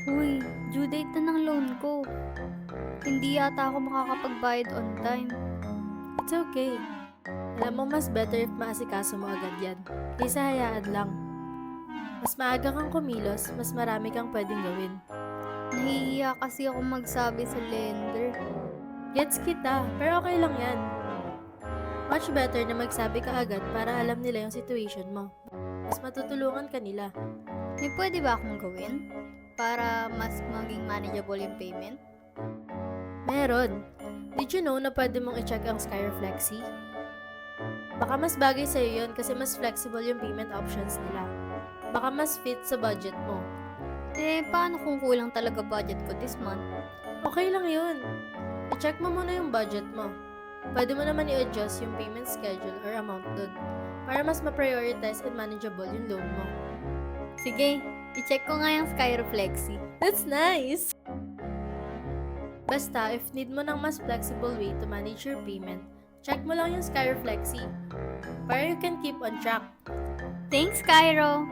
Uy, due date na ng loan ko. Hindi yata ako makakapagbayad on time. It's okay. Alam mo, mas better if maasikaso mo agad yan. Kaysa hayaan lang. Mas maaga kang kumilos, mas marami kang pwedeng gawin. Nahihiya kasi ako magsabi sa lender. Gets kita, pero okay lang yan. Much better na magsabi ka agad para alam nila yung situation mo. Mas matutulungan ka nila. May pwede ba akong gawin? Para mas maging manageable yung payment? Meron. Did you know na pwede mong i-check ang Skyro Flexi? Baka mas bagay sa'yo yun kasi mas flexible yung payment options nila. Baka mas fit sa budget mo. Paano kung kulang talaga budget ko this month? Okay lang yun. I-check mo muna yung budget mo. Pwede mo naman i-adjust yung payment schedule or amount dun para mas ma-prioritize and manageable yung loan mo. Sige, i-check ko nga yung Skyro Flexi. That's nice! Basta, if need mo ng mas flexible way to manage your payment, check mo lang yung Skyro Flexi para you can keep on track. Thanks, Cairo!